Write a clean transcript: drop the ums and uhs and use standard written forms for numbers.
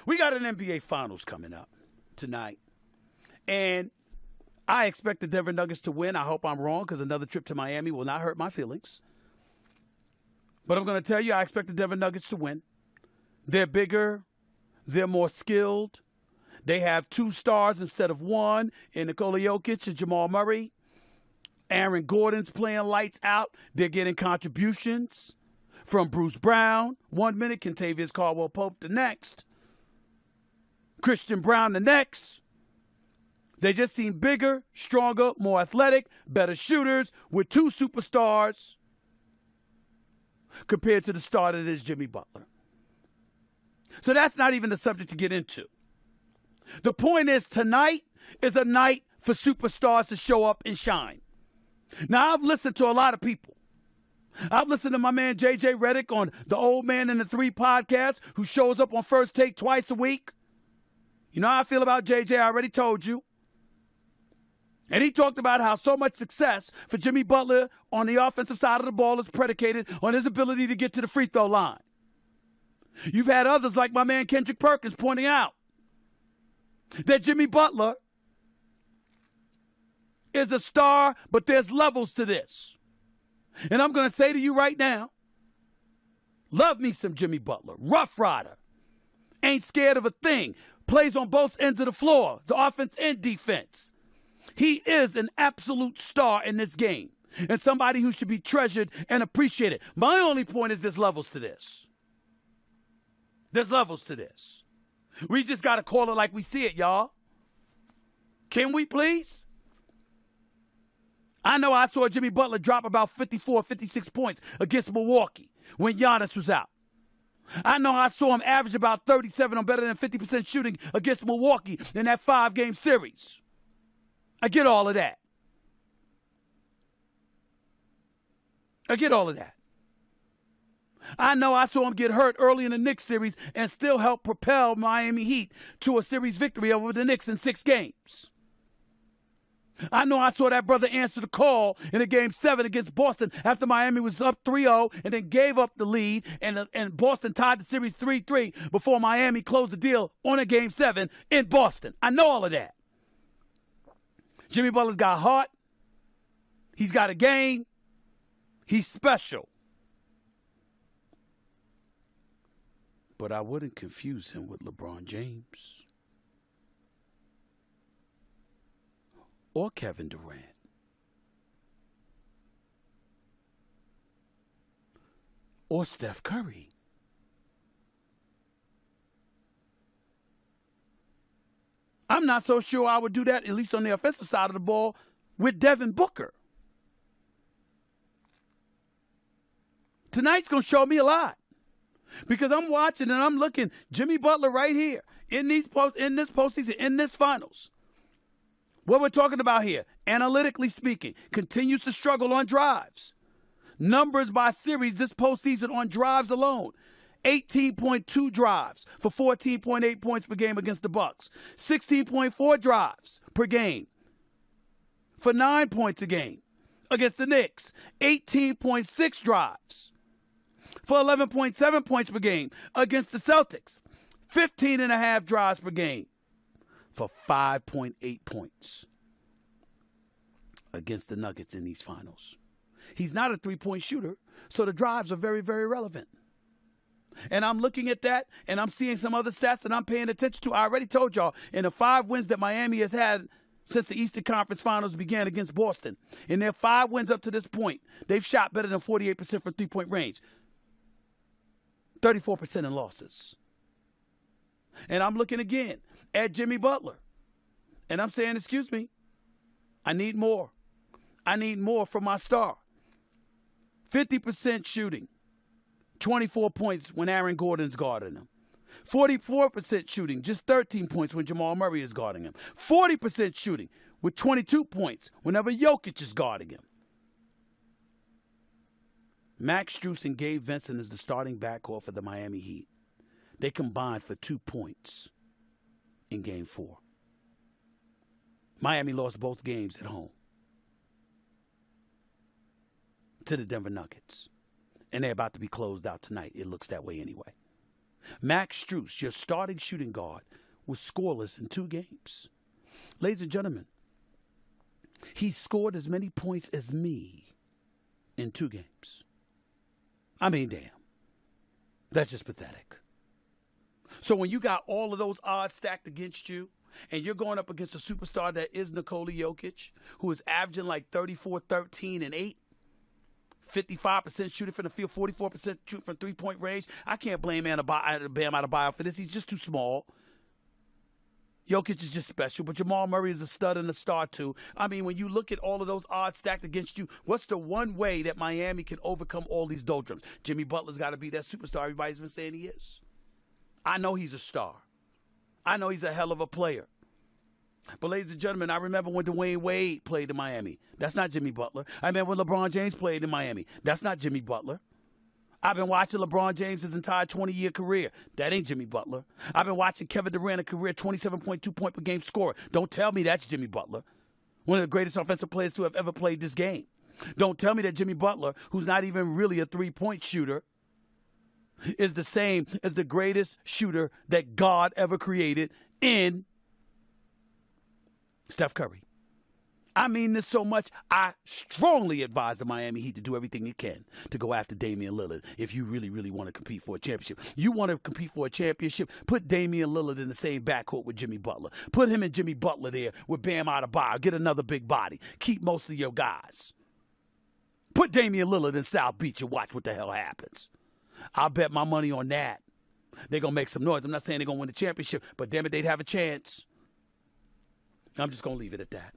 We got an NBA Finals coming up tonight. And I expect the Denver Nuggets to win. I hope I'm wrong because another trip to Miami will not hurt my feelings. But I'm going to tell you, I expect the Denver Nuggets to win. They're bigger. They're more skilled. They have 2 stars instead of 1 in Nikola Jokic and Jamal Murray. Aaron Gordon's playing lights out. They're getting contributions from Bruce Brown 1 minute, Kentavious Caldwell-Pope the next, Christian Brown the next. They just seem bigger, stronger, more athletic, better shooters with 2 superstars compared to the star that is Jimmy Butler. So that's not even the subject to get into. The point is tonight is a night for superstars to show up and shine. Now, I've listened to a lot of people. I've listened to my man J.J. Redick on the Old Man and the 3 podcast, who shows up on First Take twice a week. You know how I feel about J.J., I already told you. And he talked about how so much success for Jimmy Butler on the offensive side of the ball is predicated on his ability to get to the free throw line. You've had others like my man Kendrick Perkins pointing out that Jimmy Butler is a star, but there's levels to this. And I'm going to say to you right now, love me some Jimmy Butler. Rough rider. Ain't scared of a thing. Plays on both ends of the floor, the offense and defense. He is an absolute star in this game and somebody who should be treasured and appreciated. My only point is there's levels to this. There's levels to this. We just got to call it like we see it, y'all. Can we please? I know I saw Jimmy Butler drop about 54, 56 points against Milwaukee when Giannis was out. I know I saw him average about 37 on better than 50% shooting against Milwaukee in that 5-game series. I get all of that. I get all of that. I know I saw him get hurt early in the Knicks series and still help propel Miami Heat to a series victory over the Knicks in 6 games. I know I saw that brother answer the call in a Game 7 against Boston after Miami was up 3-0 and then gave up the lead, and Boston tied the series 3-3 before Miami closed the deal on a Game 7 in Boston. I know all of that. Jimmy Butler's got heart. He's got a game. He's special. But I wouldn't confuse him with LeBron James or Kevin Durant or Steph Curry. I'm not so sure I would do that, at least on the offensive side of the ball, with Devin Booker. Tonight's going to show me a lot. Because I'm watching and I'm looking, Jimmy Butler right here in this postseason, in this finals. What we're talking about here, analytically speaking, continues to struggle on drives. Numbers by series this postseason on drives alone. 18.2 drives for 14.8 points per game against the Bucks. 16.4 drives per game for 9 points a game against the Knicks. 18.6 drives for 11.7 points per game against the Celtics. 15.5 drives per game for 5.8 points against the Nuggets in these finals. He's not a three-point shooter, so the drives are very, very relevant. And I'm looking at that, and I'm seeing some other stats that I'm paying attention to. I already told y'all, in the 5 wins that Miami has had since the Eastern Conference Finals began against Boston, in their 5 wins up to this point, they've shot better than 48% from three-point range. 34% in losses. And I'm looking again at Jimmy Butler. And I'm saying, excuse me, I need more. I need more from my star. 50% shooting. 24 points when Aaron Gordon's guarding him. 44% shooting, just 13 points when Jamal Murray is guarding him. 40% shooting with 22 points whenever Jokic is guarding him. Max Strus and Gabe Vincent is the starting backcourt for the Miami Heat. They combined for 2 points in Game 4. Miami lost both games at home to the Denver Nuggets. And they're about to be closed out tonight. It looks that way anyway. Max Strus, your starting shooting guard, was scoreless in 2 games. Ladies and gentlemen, he scored as many points as me in 2 games. I mean, damn. That's just pathetic. So when you got all of those odds stacked against you, and you're going up against a superstar that is Nikola Jokic, who is averaging like 34, 13, and 8, 55% shooting from the field, 44% shooting from three-point range, I can't blame Bam Adebayo for this. He's just too small. Jokic is just special, but Jamal Murray is a stud and a star too. I mean, when you look at all of those odds stacked against you, what's the one way that Miami can overcome all these doldrums? Jimmy Butler's got to be that superstar everybody's been saying he is. I know he's a star. I know he's a hell of a player. But ladies and gentlemen, I remember when Dwayne Wade played in Miami. That's not Jimmy Butler. I remember when LeBron James played in Miami. That's not Jimmy Butler. I've been watching LeBron James' entire 20-year career. That ain't Jimmy Butler. I've been watching Kevin Durant, a career 27.2 point per game scorer. Don't tell me that's Jimmy Butler, one of the greatest offensive players to have ever played this game. Don't tell me that Jimmy Butler, who's not even really a three-point shooter, is the same as the greatest shooter that God ever created in Steph Curry. I mean this so much, I strongly advise the Miami Heat to do everything they can to go after Damian Lillard if you really, really want to compete for a championship. You want to compete for a championship, put Damian Lillard in the same backcourt with Jimmy Butler. Put him and Jimmy Butler there with Bam Adebayo. Get another big body. Keep most of your guys. Put Damian Lillard in South Beach and watch what the hell happens. I'll bet my money on that. They're going to make some noise. I'm not saying they're going to win the championship, but damn it, they'd have a chance. I'm just going to leave it at that.